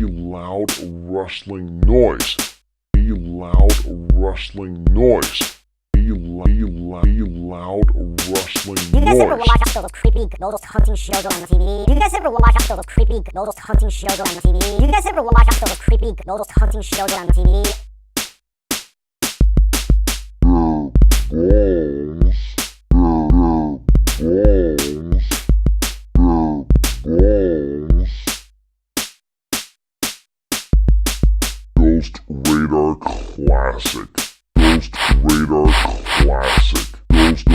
loud rustling noise. A loud rustling noise. A loud rustling noise. You guys ever watch those creepy those hunting shows on TV? You guys ever watch those creepy those hunting shows on TV? You guys ever watch those creepy those hunting shows on TV? Ghost Radar Classic. Ghost Radar Classic. Ghost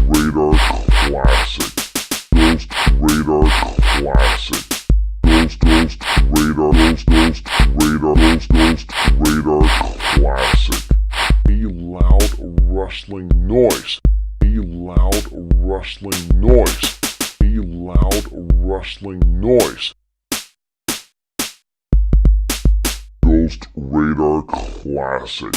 Radar Classic. Ghost Radar Classic. Ghost Radar Classic. A loud rustling noise. A loud rustling noise. A loud rustling noise. Ghost Radar Classic.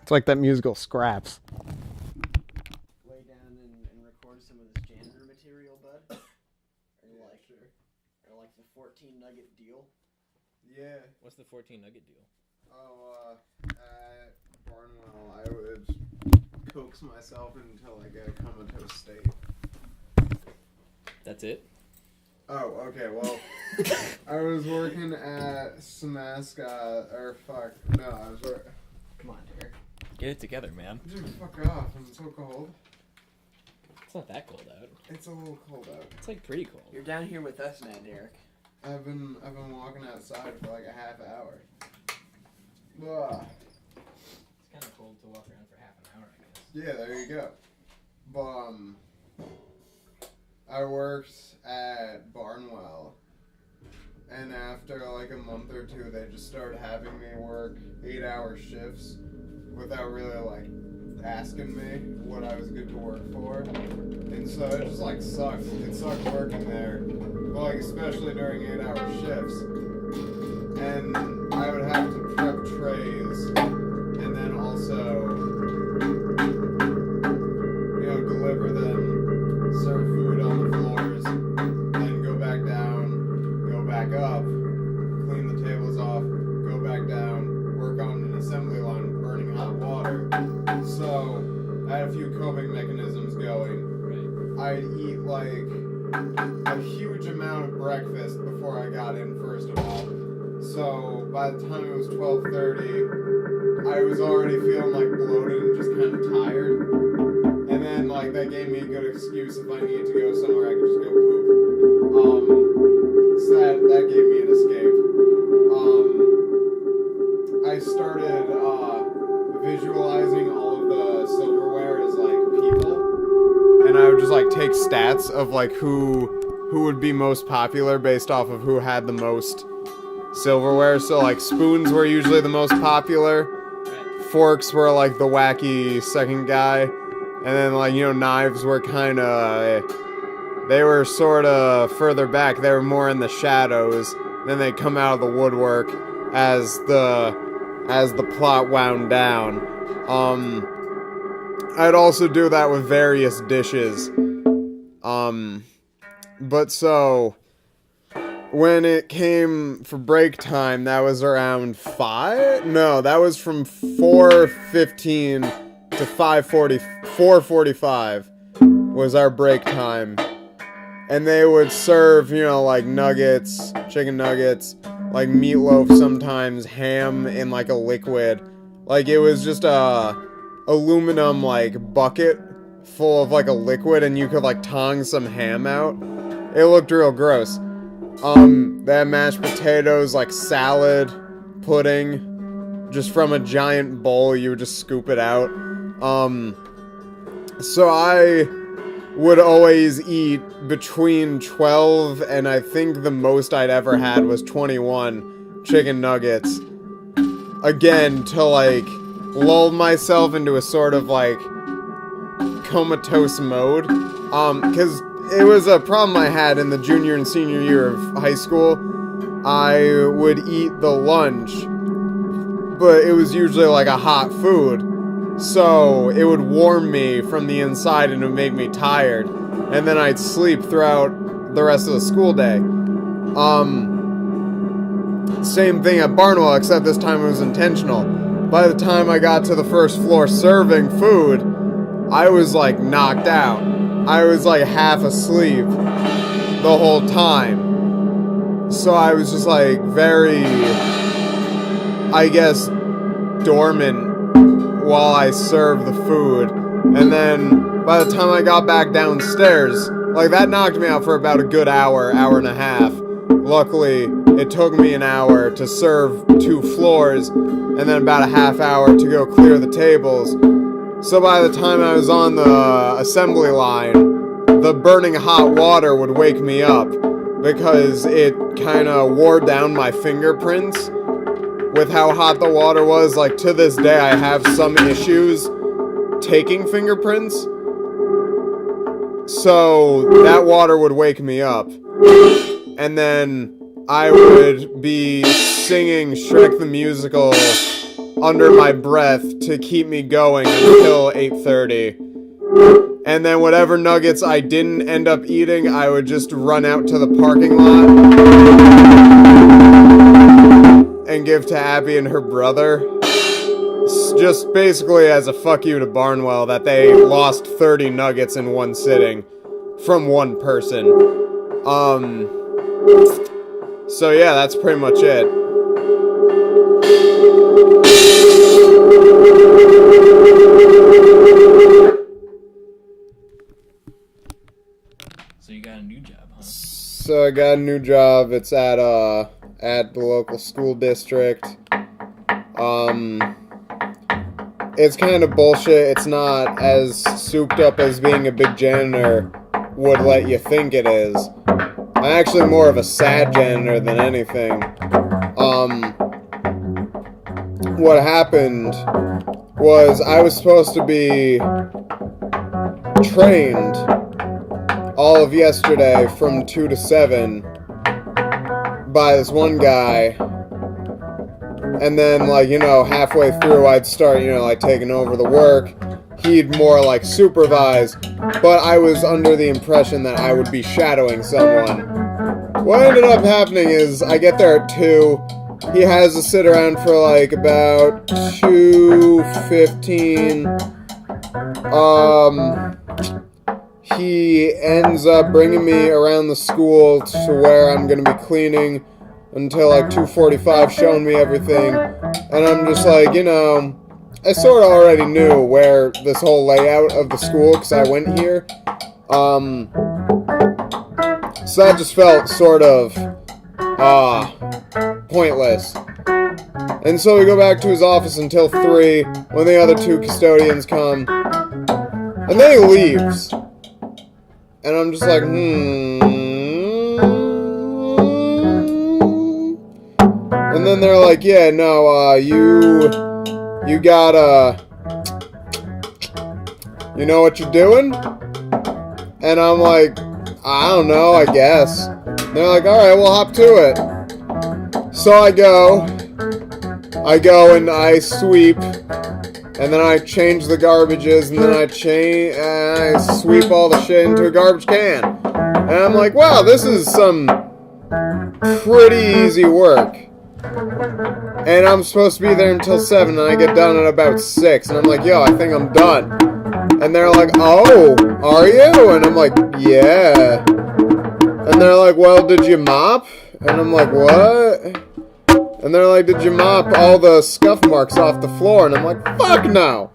It's like that musical Scraps. Lay down and record some of this janitor material, bud? Or like the 14 nugget deal? Yeah. What's the 14 nugget deal? Oh, at Barnwell, I would coax myself into like a comatose state. That's it? Oh, okay, well, I was working at Semascot, I was working... Come on, Derek. Get it together, man. Dude, fuck off, I'm so cold. It's not that cold out. It's a little cold out. It's like pretty cold. You're down here with us now, Derek. I've been walking outside for like a half hour. Ugh. It's kind of cold to walk around for half an hour, I guess. Yeah, there you go. But I worked at Barnwell and after like a month or two, they just started having me work 8-hour shifts without really like asking me what I was good to work for. And so it just like sucked. It sucked working there, like especially during 8-hour shifts. And I would have to prep trays, and then also, you know, deliver them, serve food on the floors, then go back down, go back up, clean the tables off, go back down, work on an assembly line with burning hot water. So I had a few coping mechanisms going. I'd eat like a huge amount of breakfast before I got in, first of all. So by the time it was 12:30, I was already feeling like bloated and just kind of tired. And then like that gave me a good excuse if I needed to go somewhere, I could just go poop. So that gave me an escape. I started visualizing all of the silverware as like people, and I would just like take stats of like who would be most popular based off of who had the most silverware. So like spoons were usually the most popular, forks were like the wacky second guy, and then like, you know, knives were kind of, they were sort of further back. They were more in the shadows. Then they come out of the woodwork as the plot wound down. I'd also do that with various dishes. But so when it came for break time, that was around 5? No, that was from 4:15 to 4:45 was our break time. And they would serve, you know, like nuggets, chicken nuggets, like meatloaf sometimes, ham in like a liquid. Like it was just a aluminum like bucket full of like a liquid, and you could like tong some ham out. It looked real gross. They had mashed potatoes, like salad, pudding, just from a giant bowl. You would just scoop it out. So I would always eat between 12 and I think the most I'd ever had was 21 chicken nuggets. Again, to like lull myself into a sort of like comatose mode. Because it was a problem I had in the junior and senior year of high school. I would eat the lunch, but it was usually like a hot food. So it would warm me from the inside and it would make me tired. And then I'd sleep throughout the rest of the school day. Same thing at Barnwell, except this time it was intentional. By the time I got to the first floor serving food, I was like knocked out. I was like half asleep the whole time. So I was just like very, I guess, dormant while I served the food. And then by the time I got back downstairs, like that knocked me out for about a good hour and a half. Luckily, it took me an hour to serve 2 floors and then about a half hour to go clear the tables. So by the time I was on the assembly line, the burning hot water would wake me up because it kind of wore down my fingerprints with how hot the water was. Like to this day, I have some issues taking fingerprints. So that water would wake me up. And then I would be singing Shrek the Musical under my breath to keep me going until 8:30. And then whatever nuggets I didn't end up eating, I would just run out to the parking lot and give to Abby and her brother. Just basically as a fuck you to Barnwell that they lost 30 nuggets in one sitting from one person. So yeah, that's pretty much it. So you got a new job, huh? So I got a new job. It's at the local school district. It's kind of bullshit. It's not as souped up as being a big janitor would let you think it is. I actually more of a sad janitor than anything. What happened was I was supposed to be trained all of yesterday from 2 to 7 by this one guy. And then, like, you know, halfway through I'd start, you know, like, taking over the work. He'd more, like, supervise. But I was under the impression that I would be shadowing someone. What ended up happening is I get there at 2. He has to sit around for, like, about 2:15. He ends up bringing me around the school to where I'm gonna be cleaning until like 2:45, showing me everything. And I'm just like, you know, I sort of already knew where this whole layout of the school, because I went here. So that just felt sort of, pointless. And so we go back to his office until 3, when the other 2 custodians come. And then he leaves. And I'm just like, And then they're like, yeah, no, you gotta, you know what you're doing? And I'm like, I don't know, I guess. And they're like, alright, we'll hop to it. So I go and I sweep, and then I change the garbages, and then I sweep all the shit into a garbage can. And I'm like, wow, this is some pretty easy work. And I'm supposed to be there until 7, and I get done at about 6, and I'm like, yo, I think I'm done. And they're like, oh, are you? And I'm like, yeah. And they're like, well, did you mop? And I'm like, what? And they're like, did you mop all the scuff marks off the floor? And I'm like, fuck no!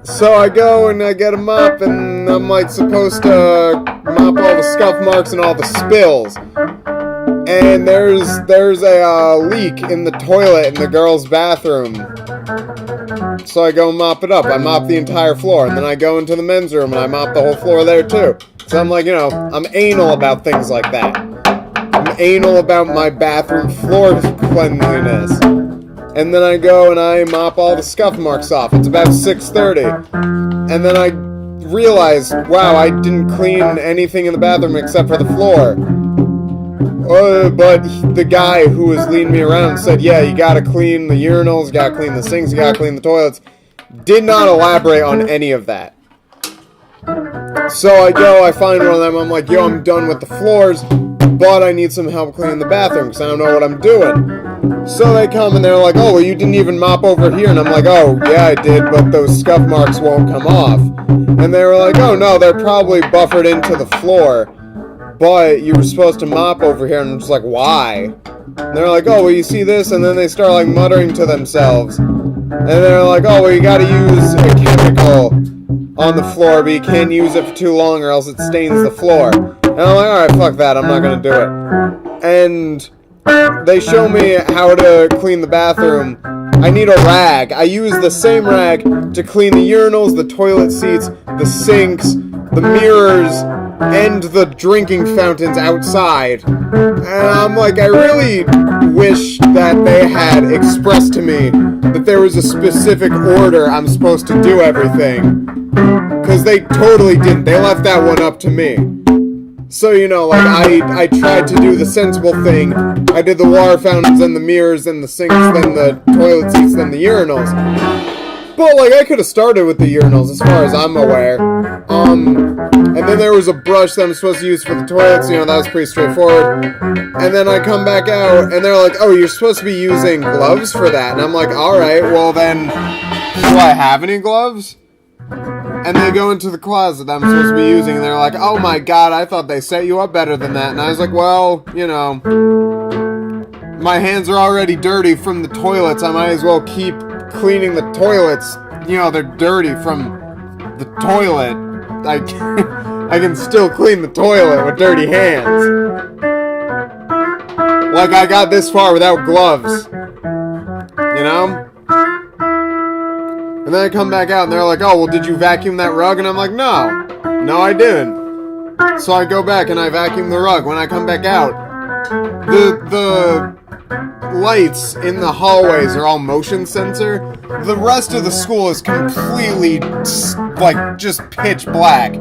So I go and I get a mop, and I'm like supposed to mop all the scuff marks and all the spills. And there's a leak in the toilet in the girls' bathroom. So I go mop it up. I mop the entire floor, and then I go into the men's room and I mop the whole floor there too. So I'm like, you know, I'm anal about things like that. I'm anal about my bathroom floor cleanliness. And then I go and I mop all the scuff marks off. It's about 6:30. And then I realize, wow, I didn't clean anything in the bathroom except for the floor. But the guy who was leading me around said, yeah, you gotta clean the urinals, you gotta clean the sinks, you gotta clean the toilets. Did not elaborate on any of that. So I go, I find one of them, I'm like, yo, I'm done with the floors, but I need some help cleaning the bathroom, because I don't know what I'm doing. So they come and they're like, oh, well, you didn't even mop over here. And I'm like, oh, yeah, I did, but those scuff marks won't come off. And they were like, oh, no, they're probably buffered into the floor. But you were supposed to mop over here. And I'm just like, why? And they're like, oh, well, you see this? And then they start, like, muttering to themselves. And they're like, oh, well, you gotta use a chemical on the floor, but you can't use it for too long or else it stains the floor. And I'm like, alright, fuck that, I'm not gonna do it. And they show me how to clean the bathroom. I need a rag. I use the same rag to clean the urinals, the toilet seats, the sinks, the mirrors, and the drinking fountains outside. And I'm like, I really wish that they had expressed to me that there was a specific order I'm supposed to do everything. Because they totally didn't. They left that one up to me. So, you know, like, I tried to do the sensible thing. I did the water fountains and the mirrors and the sinks, then the toilet seats, then the urinals. But, like, I could have started with the urinals, as far as I'm aware. And then there was a brush that I'm supposed to use for the toilets, you know, that was pretty straightforward. And then I come back out, and they're like, oh, you're supposed to be using gloves for that. And I'm like, alright, well then, do I have any gloves? And they go into the closet that I'm supposed to be using, and they're like, oh my god, I thought they set you up better than that. And I was like, well, you know, my hands are already dirty from the toilets. I might as well keep cleaning the toilets. You know, they're dirty from the toilet. I can still clean the toilet with dirty hands. Like, I got this far without gloves. You know? And then I come back out and they're like, oh, well, did you vacuum that rug? And I'm like, no, I didn't. So I go back and I vacuum the rug. When I come back out, the lights in the hallways are all motion sensor. The rest of the school is completely, like, just pitch black.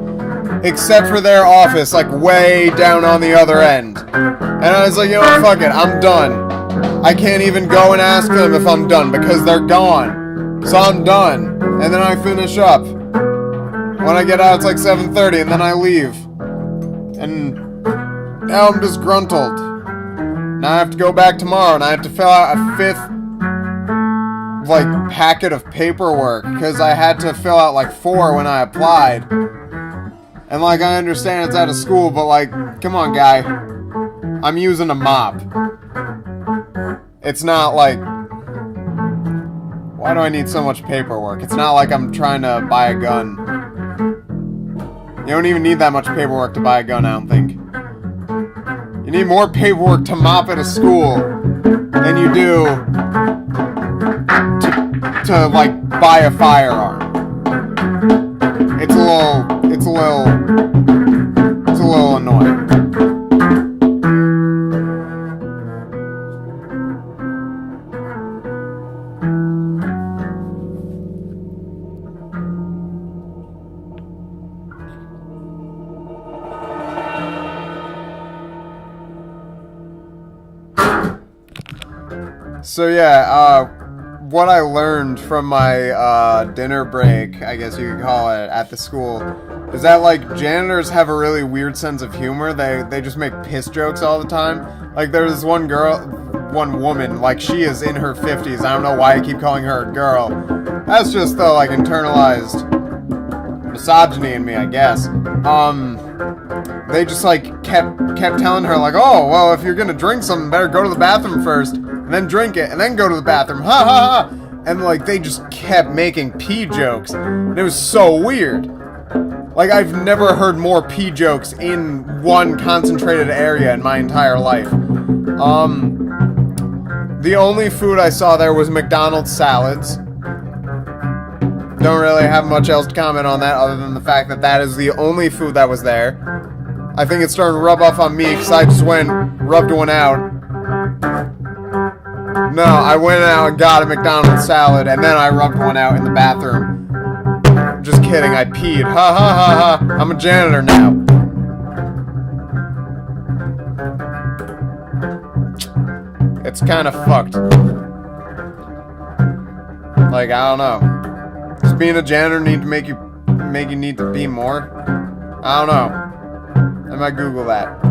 Except for their office, like, way down on the other end. And I was like, you know what, fuck it, I'm done. I can't even go and ask them if I'm done because they're gone. So I'm done. And then I finish up. When I get out, it's like 7:30, and then I leave. And now I'm disgruntled. Now I have to go back tomorrow, and I have to fill out a 5th, like, packet of paperwork, because I had to fill out, like, 4 when I applied. And, like, I understand it's out of school, but, like, come on, guy. I'm using a mop. It's not, like... Why do I need so much paperwork? It's not like I'm trying to buy a gun. You don't even need that much paperwork to buy a gun, I don't think. You need more paperwork to mop at a school than you do to like, buy a firearm. It's a little annoying. So yeah, what I learned from my dinner break, I guess you could call it, at the school, is that like janitors have a really weird sense of humor. They just make piss jokes all the time. Like there's this one woman, like she is in her 50s. I don't know why I keep calling her a girl. That's just the like internalized misogyny in me, I guess. They just like kept telling her like, oh well, if you're gonna drink something, better go to the bathroom first. And then drink it, and then go to the bathroom, ha ha ha! And, like, they just kept making pee jokes, and it was so weird. Like, I've never heard more pee jokes in one concentrated area in my entire life. The only food I saw there was McDonald's salads. Don't really have much else to comment on that, other than the fact that that is the only food that was there. I think it's starting to rub off on me, because I just went, rubbed one out. No, I went out and got a McDonald's salad, and then I rubbed one out in the bathroom. Just kidding, I peed. Ha ha ha ha. I'm a janitor now. It's kind of fucked. Like, I don't know. Does being a janitor need to make you need to pee more? I don't know. I might Google that.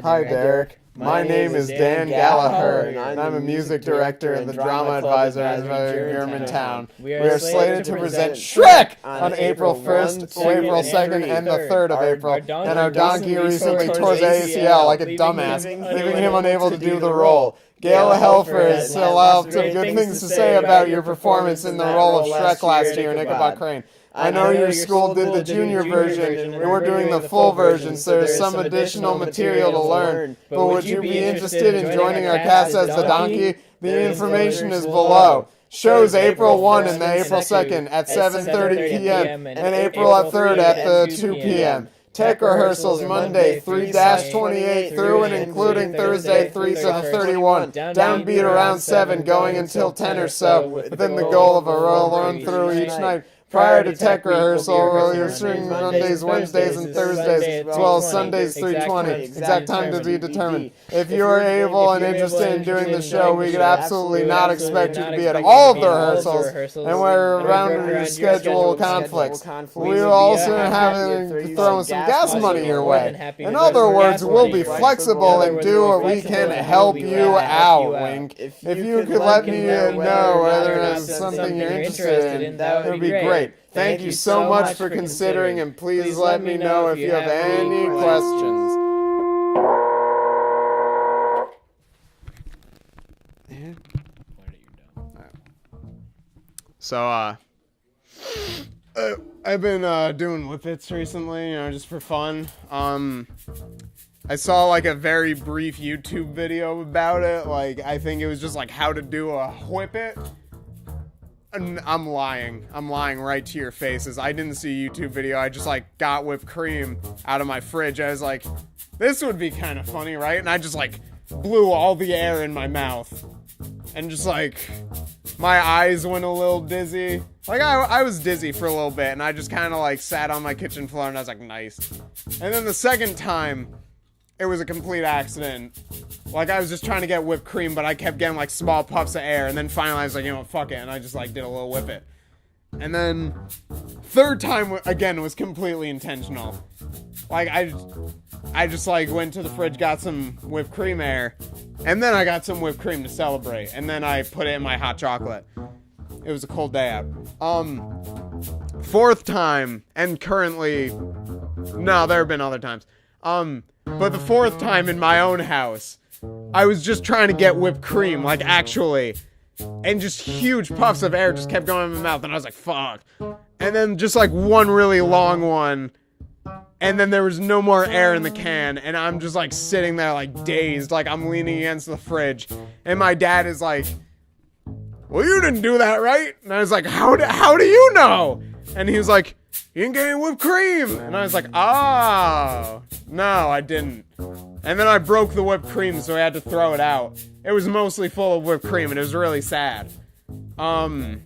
Hi, Derek. My name is Dan Gallagher, and I'm a music director and the drama advisor at Germantown. We are slated to present Shrek on April 1st, April 2nd, and the 3rd of April. And our donkey recently tore his ACL like a dumbass, leaving him unable to do the role. Gail Helfer has still have some good things to say about your performance in the role of Shrek last year in Ichabod Crane. I know your school did the junior version, and we're doing the full version, so there's some additional material to learn. But would you be interested in joining our cast as the donkey? The information is below. Shows April 1 and the April 2nd at 7:30 p.m. and April 3rd at the 2 p.m. Tech rehearsals Monday 3-28 through and including Thursday 3 to the 31. Downbeat around 7 going until 10 or so, within the goal of a roll run through each night. Prior to tech rehearsal, we'll string Mondays, Wednesdays, and Thursdays, as well as Sundays 3:20. Exact time to be determined. If you are able and interested in doing the show, we could absolutely not expect you to be at all of the rehearsals, and we're around your schedule conflicts. We will also have to throw some gas money your way. In other words, we'll be flexible and do what we can to help you out, wink. If you could let me know whether it's something you're interested in, that would be great. Thank you so much for considering, and please let me know if you have any questions. So, I've been doing whippets recently, you know, just for fun. I saw like a very brief YouTube video about it. Like, I think it was just like how to do a whippet. And I'm lying right to your faces. I didn't see a YouTube video. I just like got whipped cream out of my fridge. I was like, this would be kind of funny, right? And I just like blew all the air in my mouth. And just like, my eyes went a little dizzy. Like, I was dizzy for a little bit, and I just kind of like sat on my kitchen floor, and I was like, nice. And then the second time, it was a complete accident. Like, I was just trying to get whipped cream, but I kept getting like small puffs of air, and then finally I was like, you know what, fuck it, and I just like did a little whippet. And then third time again was completely intentional. Like, I just like went to the fridge, got some whipped cream air, and then I got some whipped cream to celebrate, and then I put it in my hot chocolate. It was a cold day out. Fourth time, and currently, no, there have been other times. But the fourth time in my own house, I was just trying to get whipped cream, like actually, and just huge puffs of air just kept going in my mouth, and I was like, fuck. And then just like one really long one, and then there was no more air in the can, and I'm just like sitting there like dazed, like I'm leaning against the fridge, and my dad is like, well, you didn't do that, right? And I was like, how do you know? And he was like, you didn't get any whipped cream. And I was like, oh, no, I didn't. And then I broke the whipped cream, so I had to throw it out. It was mostly full of whipped cream, and it was really sad. And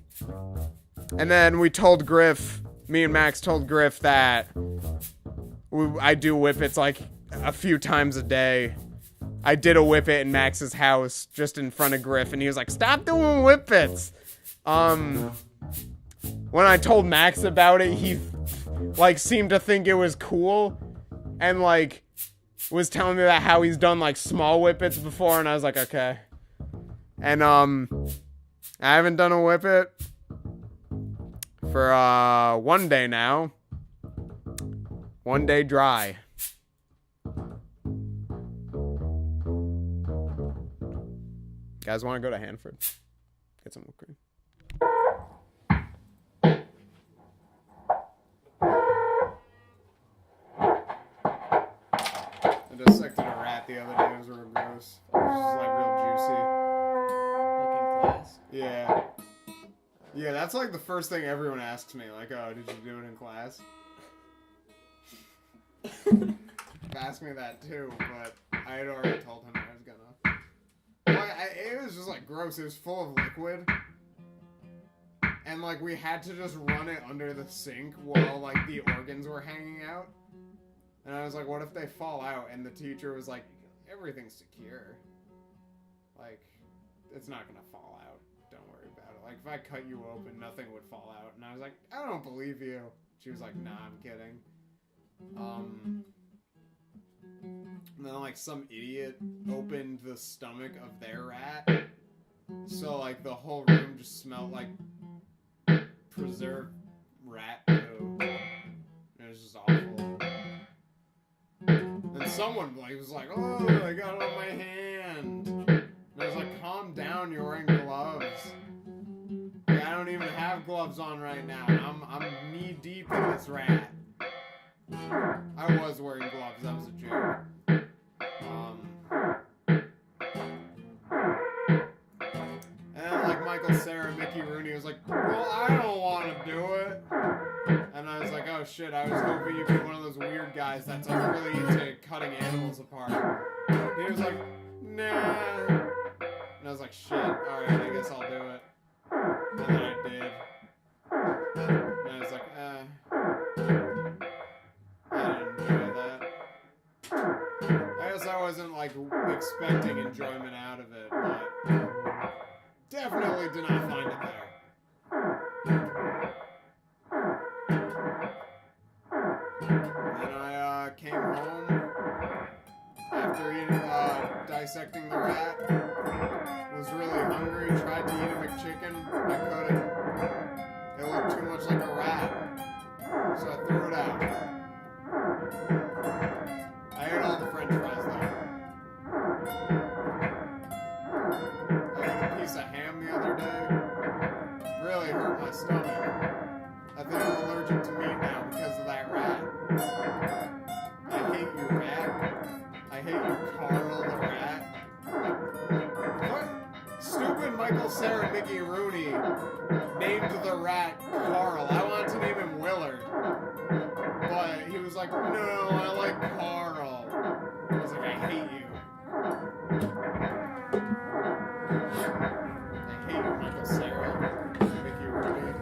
then we told Griff, me and Max told Griff that I do whippets like a few times a day. I did a whippet in Max's house just in front of Griff, and he was like, stop doing whippets. When I told Max about it, he like seemed to think it was cool, and like was telling me about how he's done like small whippets before, and I was like, okay. And I haven't done a whippet for 1 day now. 1 day dry. Guys want to go to Hanford? Get some whipped cream. I dissected a rat the other day. It was real gross. It was just like real juicy. Like in class. Yeah. Yeah, that's like the first thing everyone asks me. Like, oh, did you do it in class? Asked me that too, but I had already told him I was gonna. It was just like gross. It was full of liquid, and like we had to just run it under the sink while like the organs were hanging out. And I was like, what if they fall out? And the teacher was like, everything's secure. Like, it's not gonna fall out. Don't worry about it. Like, if I cut you open, nothing would fall out. And I was like, I don't believe you. She was like, nah, I'm kidding. And then like some idiot opened the stomach of their rat, so like the whole room just smelled like preserved rat poo. It was just awful. And someone like was like, oh, I got it on my hand. And I was like, calm down, you're wearing gloves. Like, I don't even have gloves on right now. I'm knee deep in this rat. I was wearing gloves, that was a joke. And then like Michael, Sarah, Mickey, Rooney was like, well, I don't want to do it. And I was like, oh shit, I was hoping you'd be one of those weird guys that's like really into cutting animals apart. And he was like, nah. And I was like, shit, alright, I guess I'll do it. And then I did. And I was like, I didn't enjoy that. I guess I wasn't like expecting enjoyment out of it, but definitely did not find it there. Then I came home after dissecting the rat. Was really hungry, tried to eat a McChicken. I couldn't. It looked too much like a rat. So I threw it out. I ate all the french fries though. I ate a piece of ham the other day. Really hurt my stomach. I think I'm allergic Mickey Rooney named the rat Carl. I wanted to name him Willard. But he was like, no, I like Carl. I was like, I hate you. I hate you, Michael Cera. Mickey Rooney.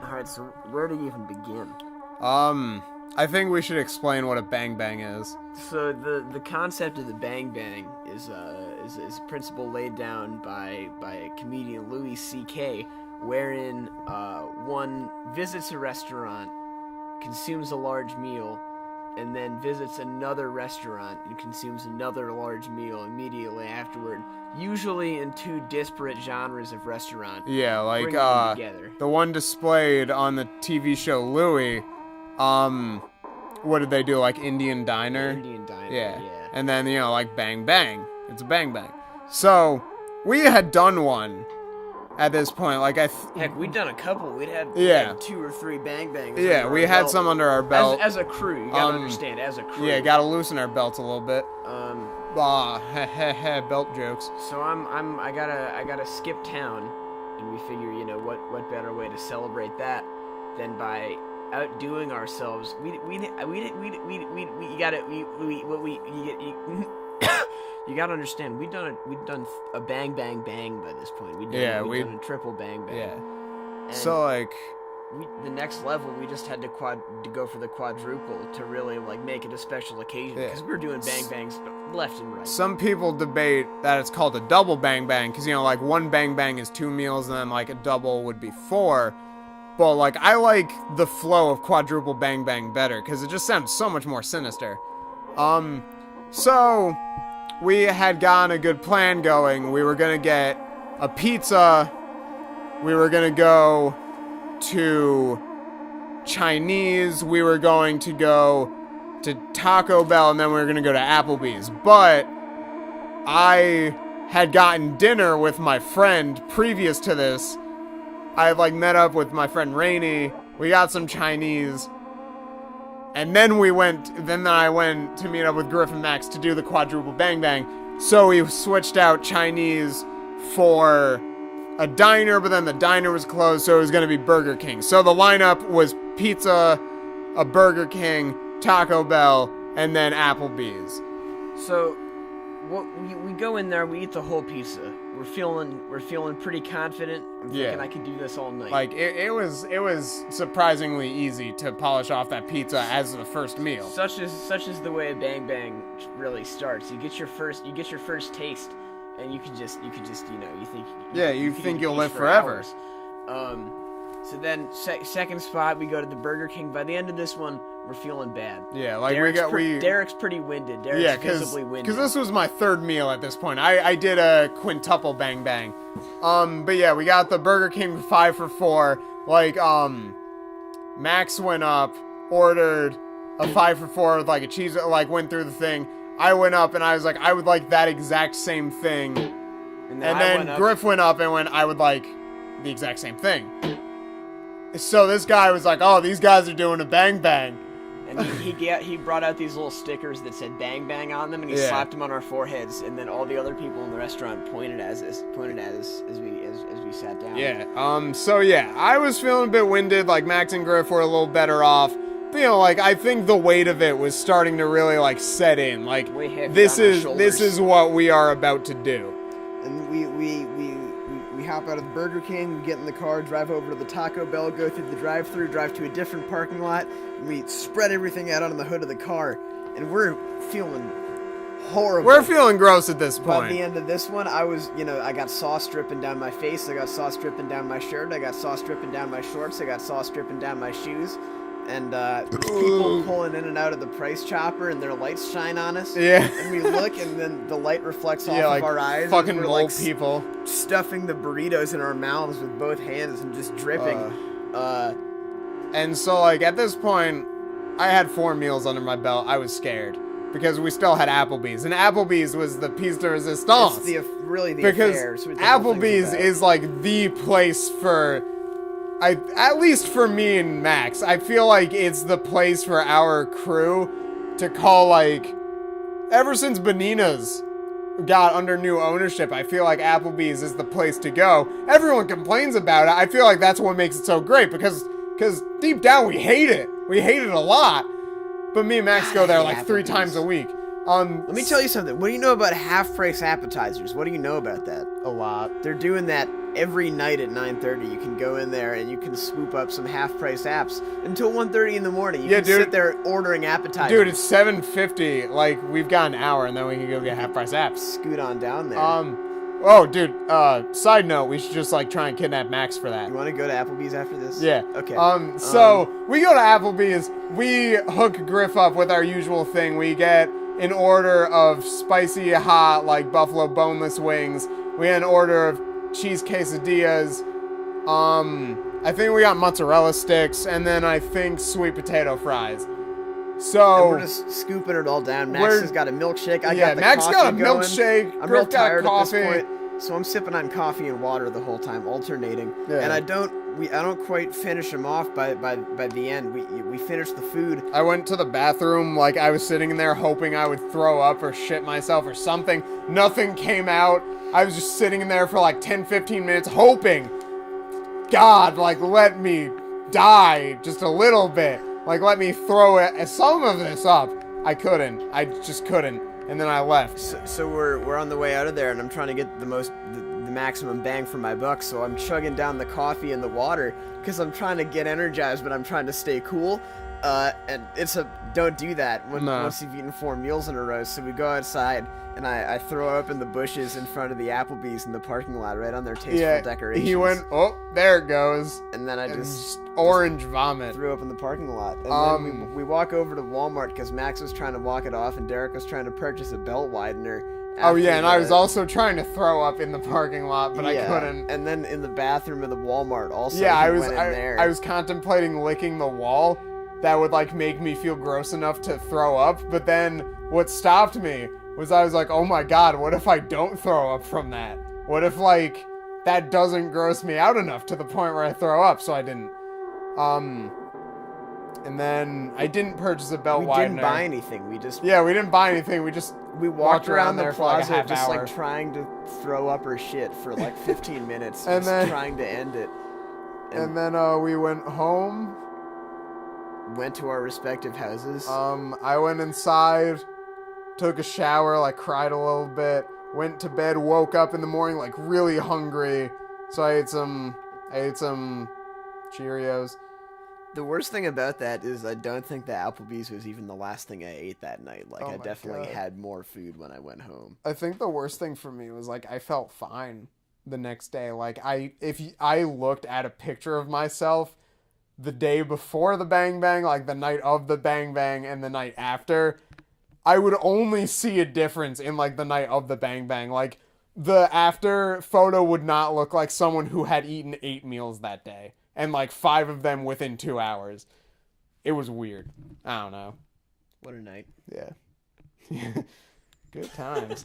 Alright, so where do you even begin? I think we should explain what a bang bang is. So the concept of the bang bang is a principle laid down by comedian Louis C.K., wherein one visits a restaurant, consumes a large meal, and then visits another restaurant and consumes another large meal immediately afterward, usually in two disparate genres of restaurant. Yeah, like bringing them together. the one displayed on the TV show Louie. What did they do? Like Indian Diner? Indian Diner, Yeah. yeah. And then, you know, like Bang Bang. It's a Bang Bang. So, we had done one at this point. Like, Heck, we'd done a couple. We had 2 or 3 bang bangs. yeah, under we our had belt. some under our belt. As a crew, you gotta understand, as a crew. Yeah, gotta loosen our belts a little bit. Belt jokes. So I gotta skip town, and we figure, you know, what better way to celebrate that than by outdoing ourselves. You gotta understand, we'd done a bang bang bang by this point. We'd done a triple bang bang. Yeah. And So, like, the next level, we just had to go for the quadruple to really like make it a special occasion, because we were doing bang bangs left and right. some people debate that it's called a double bang bang, because, you know, like, one bang bang is 2 meals, and then, like, a double would be 4. But, like, I like the flow of quadruple bang bang better, because it just sounds so much more sinister. So, we had gotten a good plan going. We were gonna get a pizza. We were gonna go to Chinese. We were going to go to Taco Bell, and then we were gonna go to Applebee's. But I had gotten dinner with my friend previous to this. I had, like, met up with my friend Rainey. We got some Chinese. And then I went to meet up with Griff and Max to do the quadruple bang bang. So we switched out Chinese for a diner, but then the diner was closed, so it was going to be Burger King. So the lineup was pizza, a Burger King, Taco Bell, and then Applebee's. So, we go in there, we eat the whole pizza. We're feeling pretty confident. I'm thinking I could do this all night. Like, it was surprisingly easy to polish off that pizza as the first meal. Such is the way a bang bang really starts. You get your first taste, and you think you think you'll live for forever. Hours. So then second spot, we go to the Burger King. By the end of this one, we're feeling bad. Yeah, like Derek's pretty winded. Derek's visibly winded. Because this was my third meal at this point. I did a quintuple bang bang. But yeah, we got the Burger King 5 for 4. Like, Max went up, ordered a 5 for 4 with like a cheese, like went through the thing. I went up and I was like, I would like that exact same thing. And then Griff went up and I would like the exact same thing. So this guy was like, oh, these guys are doing a bang bang. And he brought out these little stickers that said bang bang on them, and he slapped them on our foreheads, and then all the other people in the restaurant pointed at us as we sat down. Yeah. So yeah, I was feeling a bit winded, like Max and Griff were a little better off. But, you know, like, I think the weight of it was starting to really like set in. Like, this is what we are about to do. And we hop out of the Burger King, we get in the car, drive over to the Taco Bell, go through the drive-thru, drive to a different parking lot, and we spread everything out on the hood of the car, and we're feeling horrible. We're feeling gross at this point. By the end of this one, I got sauce dripping down my face, I got sauce dripping down my shirt, I got sauce dripping down my shorts, I got sauce dripping down my shoes. And people pulling in and out of the price chopper, and their lights shine on us. Yeah. And we look, and then the light reflects off like of our eyes. Fucking and we're old people. Stuffing the burritos in our mouths with both hands and just dripping. And so, like, at this point, I had 4 meals under my belt. I was scared because we still had Applebee's, and Applebee's was the piece de resistance. It's really the because affair. So the whole thing's Applebee's about. is like the place for, at least for me and Max. I feel like it's the place for our crew to call, like, ever since Benina's got under new ownership, I feel like Applebee's is the place to go. Everyone complains about it. I feel like that's what makes it so great because deep down we hate it. We hate it a lot. But me and Max go there like 3 times a week. Let me tell you something. What do you know about half-price appetizers? What do you know about that? A lot. They're doing that every night at 9:30. You can go in there and you can swoop up some half-price apps until 1:30 in the morning. You can sit there ordering appetizers. Dude, it's 7:50. Like, we've got an hour and then we can go get half-price apps. Scoot on down there. Oh, dude, side note, we should just, like, try and kidnap Max for that. You want to go to Applebee's after this? Yeah. Okay. So, we go to Applebee's, we hook Griff up with our usual thing. We get an order of spicy, hot, like, buffalo boneless wings. We had an order of cheese quesadillas. I think we got mozzarella sticks, and then I think sweet potato fries. So and we're just scooping it all down. Max has got a milkshake. I got the Max coffee got a going. milkshake. I'm Griff real got tired coffee. at this point, so I'm sipping on coffee and water the whole time, alternating. Yeah. And I don't quite finish them off by the end. We finished the food. I went to the bathroom, like I was sitting in there hoping I would throw up or shit myself or something. Nothing came out. I was just sitting in there for like 10-15 minutes hoping, God, like, let me die just a little bit. Like, let me throw some of this up. I couldn't. I just couldn't. And then I left. So we're on the way out of there, and I'm trying to get the maximum bang for my buck. So I'm chugging down the coffee and the water because I'm trying to get energized, but I'm trying to stay cool. And don't do that once you've eaten 4 meals in a row. So we go outside, and I throw up in the bushes in front of the Applebee's in the parking lot, right on their tasteful decorations. He went, oh, there it goes. And then I just orange vomit. Threw up in the parking lot. And then we walk over to Walmart because Max was trying to walk it off, and Derek was trying to purchase a belt widener. And I was also trying to throw up in the parking lot, but I couldn't. And then in the bathroom of the Walmart also. Yeah, I was contemplating licking the wall. That would, like, make me feel gross enough to throw up. But then what stopped me was I was like, oh my God, what if I don't throw up from that? What if, like, that doesn't gross me out enough to the point where I throw up? So I didn't. And then I didn't purchase a belt widener. We didn't buy anything. We didn't buy anything. We walked around the there for like a plaza half just hour. like trying to throw up or shit for like 15 minutes. And then trying to end it. And then we went home. Went to our respective houses. I went inside, took a shower, like cried a little bit, went to bed, woke up in the morning like really hungry. So I ate some Cheerios. The worst thing about that is I don't think the Applebee's was even the last thing I ate that night. Like, I definitely had more food when I went home. I think the worst thing for me was, like, I felt fine the next day. Like, if I looked at a picture of myself the day before the Bang Bang, like the night of the Bang Bang and the night after, I would only see a difference in, like, the night of the Bang Bang. Like, the after photo would not look like someone who had eaten 8 meals that day. And, like, 5 of them within 2 hours. It was weird. I don't know. What a night. Yeah. Good times.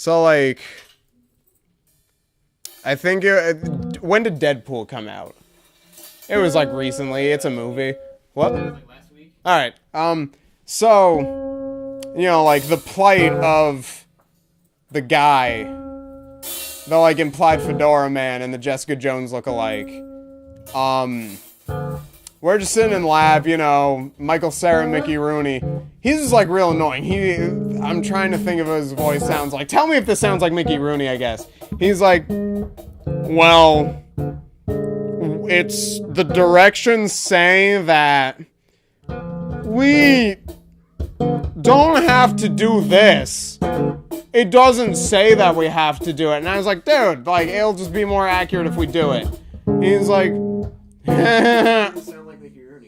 So, like, I think when did Deadpool come out? It was, like, recently. It's a movie. What? Like last week. Alright, so, you know, like, the plight of the guy, the, like, implied Fedora man and the Jessica Jones look-alike, we're just sitting in lab, you know, Michael Cera, Mickey Rooney. He's just, like, real annoying. I'm trying to think of what his voice sounds like. Tell me if this sounds like Mickey Rooney, I guess. He's like, well, it's the directions say that we don't have to do this. It doesn't say that we have to do it. And I was like, dude, like, it'll just be more accurate if we do it. He's like,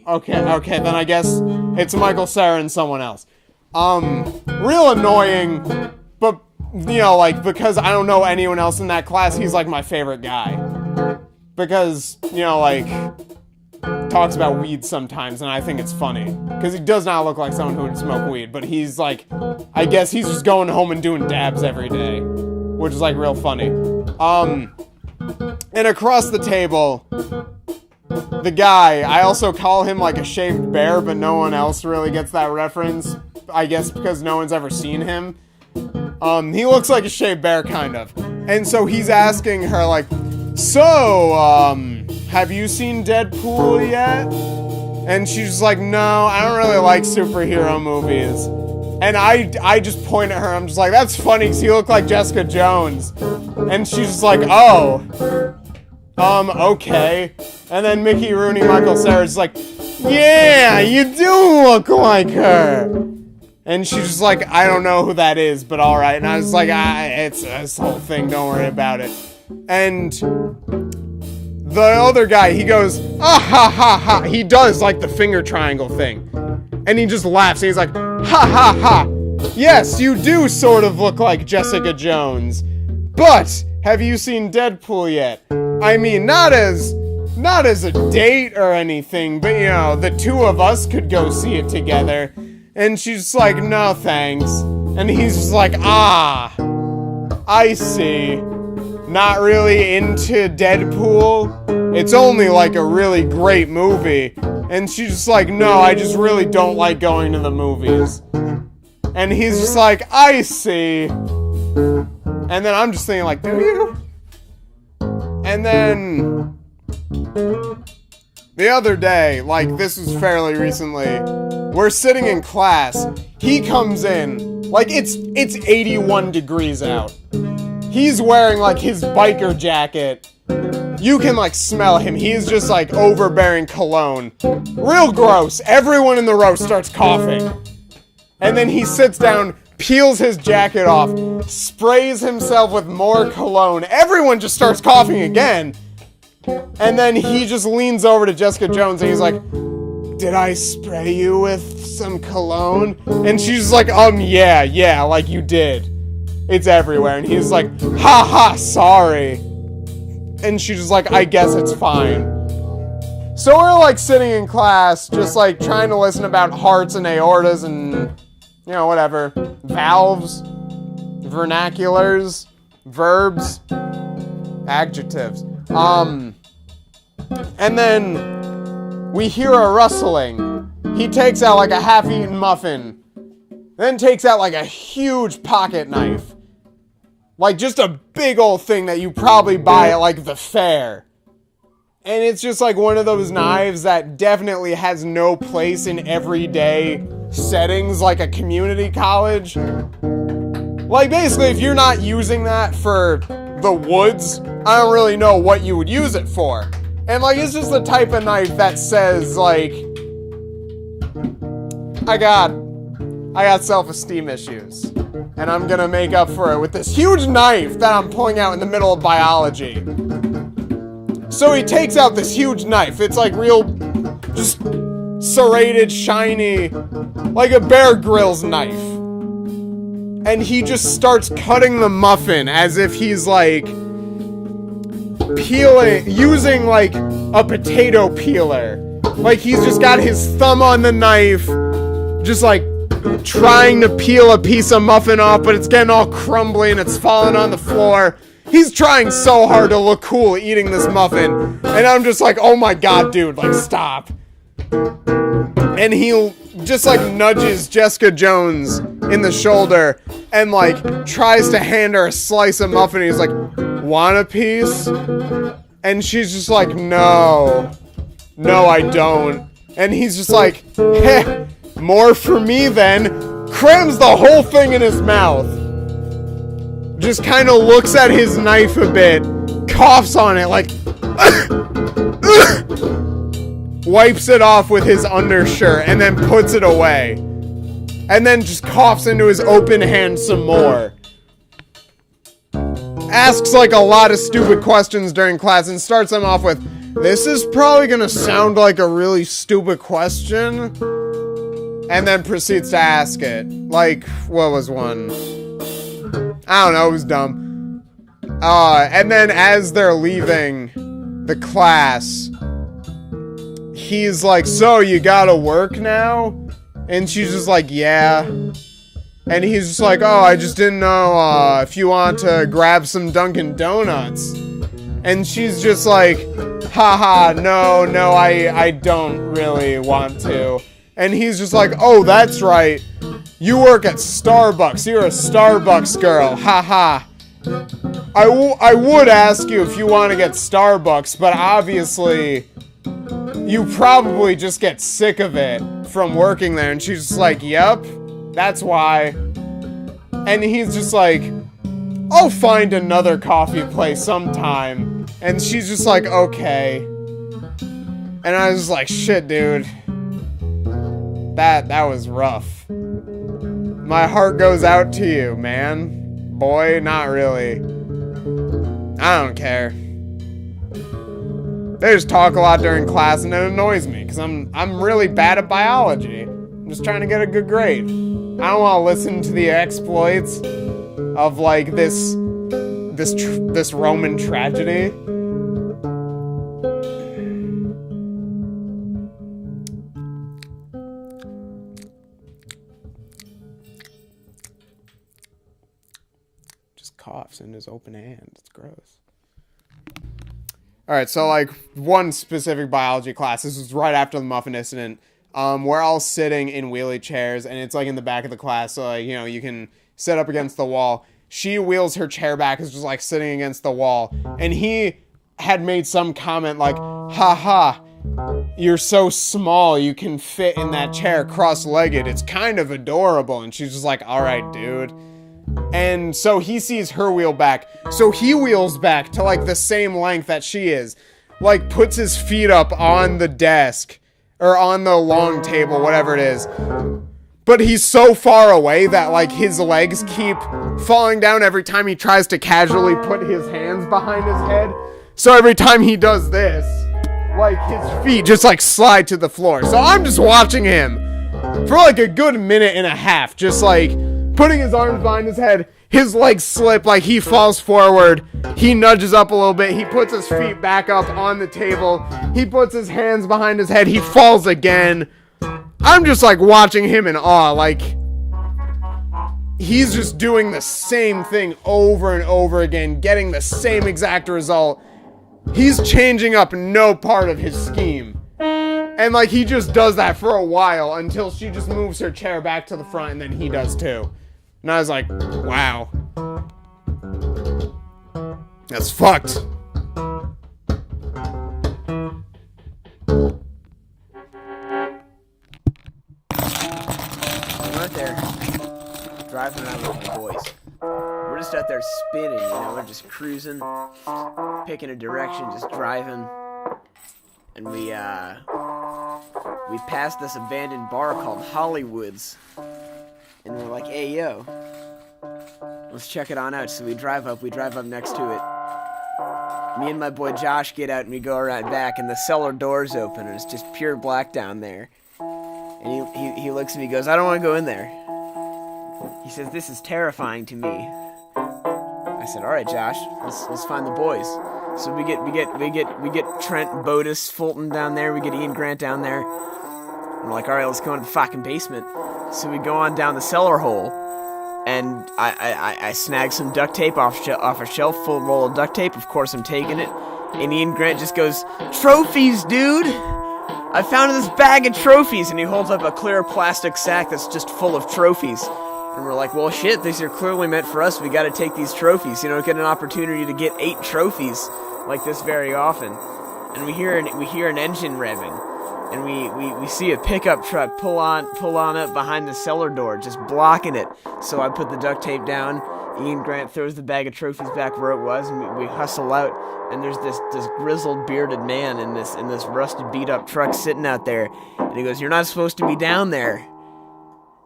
okay, then I guess it's Michael Cera and someone else. Real annoying, but, you know, like, because I don't know anyone else in that class, he's, like, my favorite guy. Because, you know, like, talks about weed sometimes, and I think it's funny. Because he does not look like someone who would smoke weed, but he's, like, I guess he's just going home and doing dabs every day. Which is, like, real funny. And across the table, the guy, I also call him, like, a shaved bear, but no one else really gets that reference. I guess because no one's ever seen him. He looks like a shaved bear, kind of. And so he's asking her, like, so, have you seen Deadpool yet? And she's just like, no, I don't really like superhero movies. And I just point at her, I'm just like, that's funny, because you look like Jessica Jones. And she's just like, oh. Okay. And then Mickey Rooney, Michael Cera's like, yeah, you do look like her. And she's just like, I don't know who that is, but alright. And I was like, it's this whole thing, don't worry about it. And the other guy, he goes, ah ha ha ha. He does like the finger triangle thing. And he just laughs. And he's like, ha ha ha. Yes, you do sort of look like Jessica Jones. But have you seen Deadpool yet? I mean, not as a date or anything, but you know, the two of us could go see it together. And she's just like, no thanks. And he's just like, ah, I see. Not really into Deadpool. It's only like a really great movie. And she's just like, no, I just really don't like going to the movies. And he's just like, I see. And then I'm just thinking like, do you? And then the other day, like this was fairly recently, we're sitting in class. He comes in, like it's 81 degrees out. He's wearing like his biker jacket. You can like smell him. He's just like overbearing cologne. Real gross. Everyone in the row starts coughing. And then he sits down, peels his jacket off, sprays himself with more cologne. Everyone just starts coughing again. And then he just leans over to Jessica Jones and he's like, did I spray you with some cologne? And she's like, yeah, like you did. It's everywhere. And he's like, ha ha, sorry. And she's just like, I guess it's fine. So we're like sitting in class, just like trying to listen about hearts and aortas and, you know, whatever. Valves, vernaculars, verbs, adjectives. And then we hear a rustling. He takes out like a half-eaten muffin, then takes out like a huge pocket knife. Like just a big old thing that you probably buy at like the fair. And it's just like one of those knives that definitely has no place in everyday settings like a community college. Like basically if you're not using that for the woods, I don't really know what you would use it for. And like it's just the type of knife that says like, I got self-esteem issues. And I'm gonna make up for it with this huge knife that I'm pulling out in the middle of biology. So he takes out this huge knife. It's like real, just serrated, shiny, like a Bear Grylls knife. And he just starts cutting the muffin as if he's like peeling, using like a potato peeler. Like he's just got his thumb on the knife, just like trying to peel a piece of muffin off, but it's getting all crumbly and it's falling on the floor. He's trying so hard to look cool eating this muffin. And I'm just like, oh my god, dude, like, stop. And he just, like, nudges Jessica Jones in the shoulder and, like, tries to hand her a slice of muffin. He's like, want a piece? And she's just like, no. No, I don't. And he's just like, heh, more for me then. Crams the whole thing in his mouth. Just kind of looks at his knife a bit, coughs on it, like, wipes it off with his undershirt, and then puts it away. And then just coughs into his open hand some more. Asks, like, a lot of stupid questions during class and starts them off with, this is probably gonna sound like a really stupid question. And then proceeds to ask it. Like, what was one? I don't know, it was dumb. And then as they're leaving the class, he's like, so you gotta work now? And she's just like, yeah. And he's just like, oh, I just didn't know if you want to grab some Dunkin' Donuts. And she's just like, haha, no, I don't really want to. And he's just like, oh, that's right. You work at Starbucks. You're a Starbucks girl. Haha. I would ask you if you want to get Starbucks, but obviously you probably just get sick of it from working there. And she's just like, yep, that's why. And he's just like, I'll find another coffee place sometime. And she's just like, okay. And I was like, shit, dude. That was rough. My heart goes out to you, man. Boy, not really. I don't care. They just talk a lot during class and it annoys me because I'm really bad at biology. I'm just trying to get a good grade. I don't want to listen to the exploits of, like, this Roman tragedy. Just coughs in his open hand. It's gross. Alright, so, like, one specific biology class. This was right after the muffin incident. We're all sitting in wheelie chairs, and it's, like, in the back of the class, so, like, you know, you can sit up against the wall. She wheels her chair back, is just, like, sitting against the wall, and he had made some comment like, haha, you're so small, you can fit in that chair cross-legged, it's kind of adorable. And she's just like, alright, dude. And so he sees her wheel back, so he wheels back to, like, the same length that she is, like, puts his feet up on the desk, or on the long table, whatever it is. But he's so far away that, like, his legs keep falling down every time he tries to casually put his hands behind his head. So every time he does this, like, his feet just, like, slide to the floor. So I'm just watching him for, like, a good minute and a half, just, like, putting his arms behind his head, his legs slip, like, he falls forward, he nudges up a little bit, he puts his feet back up on the table, he puts his hands behind his head, he falls again. I'm just, like, watching him in awe, like, he's just doing the same thing over and over again, getting the same exact result. He's changing up no part of his scheme. And, like, he just does that for a while until she just moves her chair back to the front, and then he does too. And I was like, wow. That's fucked. I'm out there driving around with my boys. We're just out there spinning, you know, we're just cruising, picking a direction, just driving. And we passed this abandoned bar called Hollywood's. And we're like, hey, yo, let's check it on out. So we drive up next to it. Me and my boy Josh get out and we go around back and the cellar door's open and it's just pure black down there. And he looks at me and goes, I don't want to go in there. He says, this is terrifying to me. I said, all right, Josh, let's find the boys. So we get Trent Bodis Fulton down there. We get Ian Grant down there. we're like, all right, let's go into the fucking basement. So we go on down the cellar hole, and I snag some duct tape off a shelf, full roll of duct tape. Of course, I'm taking it. And Ian Grant just goes, "Trophies, dude! I found this bag of trophies," and he holds up a clear plastic sack that's just full of trophies. And we're like, well, shit, these are clearly meant for us. We gotta take these trophies. You know, get an opportunity to get 8 trophies like this very often. And we hear an engine revving. And we see a pickup truck pull on up behind the cellar door, just blocking it. So I put the duct tape down. Ian Grant throws the bag of trophies back where it was, and we hustle out. And there's this grizzled, bearded man in this rusted, beat-up truck sitting out there. And he goes, "You're not supposed to be down there."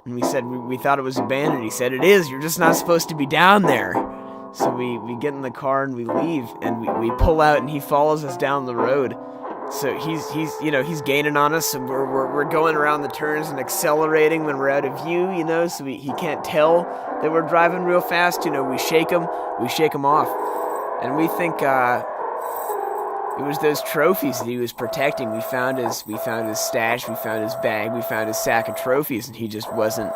And we said we thought it was abandoned. He said, "It is. You're just not supposed to be down there." So we get in the car and we leave, and we pull out, and he follows us down the road. So he's gaining on us, and we're going around the turns and accelerating when we're out of view, so he can't tell that we're driving real fast. We shake him off, and we think it was those trophies that he was protecting. We found his stash, we found his bag, we found his sack of trophies, and he just wasn't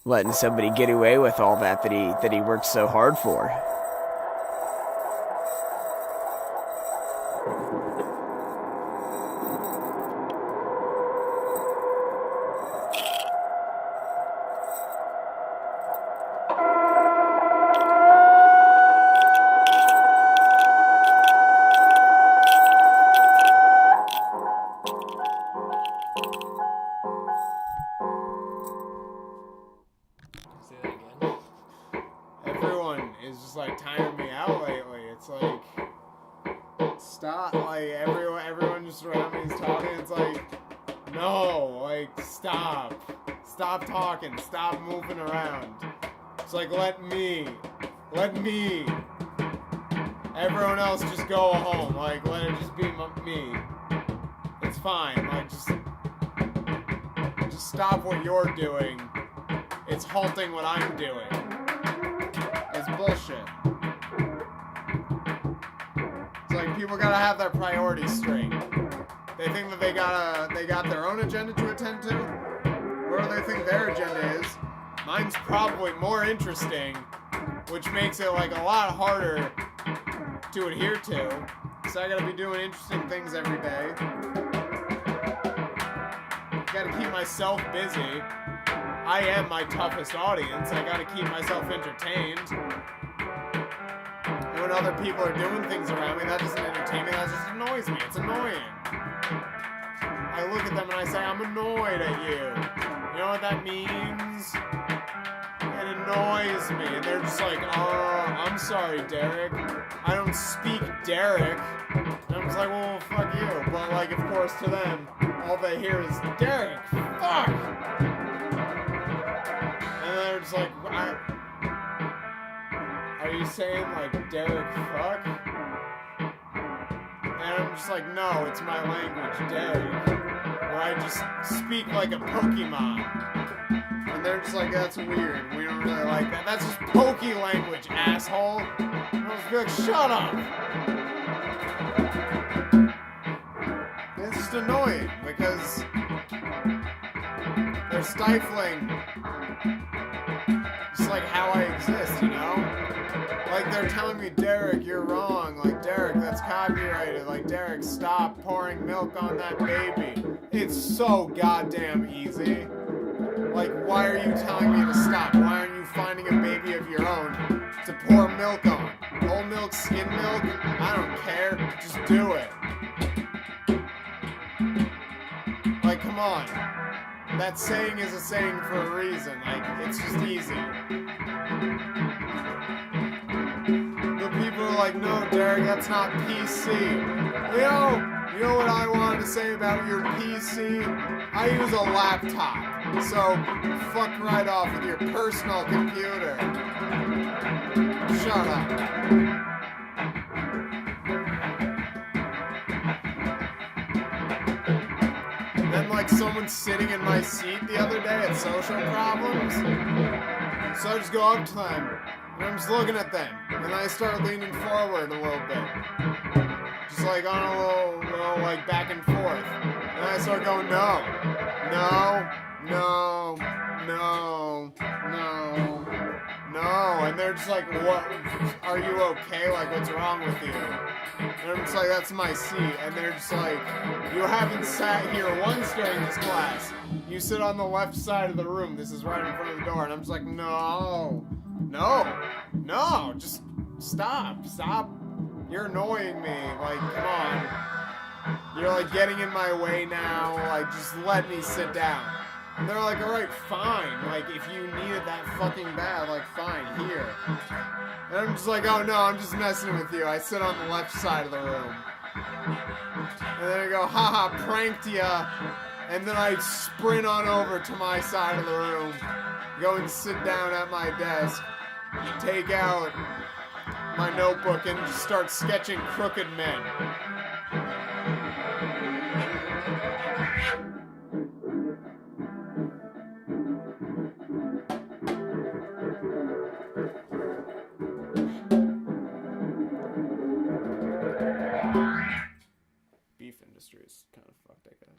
letting somebody get away with all that he worked so hard for. Say that again. Everyone is just like tiring me out lately. It's like, stop. Like everyone just around me is talking. It's like, no, like stop talking, stop moving around. It's like, let me. Everyone else just go home. Like, let it just be me. It's fine. Like, just stop what you're doing. It's halting what I'm doing. It's bullshit. It's like people gotta have their priorities straight. They think that they got their own agenda to attend to. What do they think their agenda is? Mine's probably more interesting, which makes it like a lot harder to adhere to. So I gotta be doing interesting things every day. Gotta keep myself busy. I am my toughest audience. I gotta keep myself entertained. And when other people are doing things around me, that doesn't entertain me, that just annoys me. It's annoying. I look at them and I say, I'm annoyed at you. You know what that means? It annoys me. And they're just like, I'm sorry, Derek. I don't speak Derek. And I'm just like, well, fuck you. But like, of course, to them, all they hear is, Derek, fuck! And they're just like, are you saying like Derek fuck? And I'm just like, no, it's my language, Derek. Where I just speak like a Pokemon. And they're just like, that's weird. We don't really like that. That's just Poke language, asshole. And I'll just be like, shut up. It's just annoying because they're stifling just like how I exist, Like they're telling me, Derek, you're wrong. Like, Derek, that's copyrighted. Like, Derek, stop pouring milk on that baby. It's so goddamn easy. Like, why are you telling me to stop? Why aren't you finding a baby of your own to pour milk on? Whole milk, skim milk? I don't care. Just do it. Like, come on. That saying is a saying for a reason. Like, it's just easy. But people are like, no, Derek, that's not PC. You know what I wanted to say about your PC? I use a laptop. So, fuck right off with your personal computer. Shut up. Then, like, someone sitting in my seat the other day at Social Problems. So I just go up to them, and I'm just looking at them. And I start leaning forward a little bit. Just like on a little like, back and forth. And I start going, no. no, no, no, no, no. And they're just like, what, are you okay? Like, what's wrong with you? And I'm just like, that's my seat. And they're just like, you haven't sat here once during this class. You sit on the left side of the room. This is right in front of the door. And I'm just like, no, just stop. You're annoying me. Like, come on. You're like getting in my way now. Like, just let me sit down. And they're like, alright, fine. Like, if you needed that fucking bad, like, fine, here. And I'm just like, oh no, I'm just messing with you. I sit on the left side of the room. And then I go, haha, pranked ya. And then I sprint on over to my side of the room. Go and sit down at my desk. Take out my notebook and just start sketching crooked men. Beef industry is kind of fucked, I guess.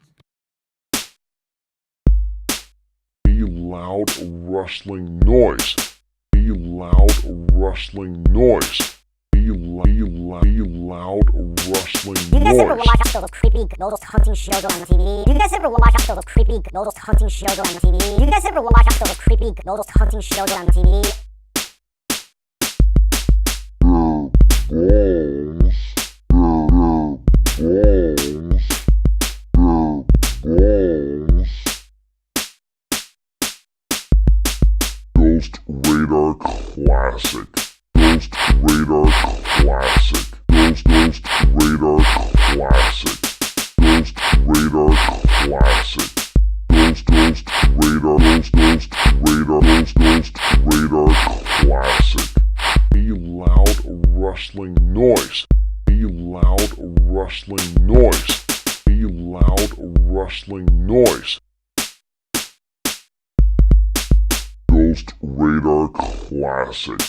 A loud rustling noise. A loud rustling noise. A loud rustling You guys ever noise. watch those creepy ghost hunting shows on the TV? You guys ever watch those creepy ghost hunting shows on the TV? You guys ever watch those creepy ghost hunting shows on the TV? Ghost Radar Classic. Ghost Radar Classic. Ghost Radar Classic. Ghost Radar Classic. Ghost Radar Classic. A loud rustling noise. A loud rustling noise. A loud rustling noise. Ghost Radar Classic.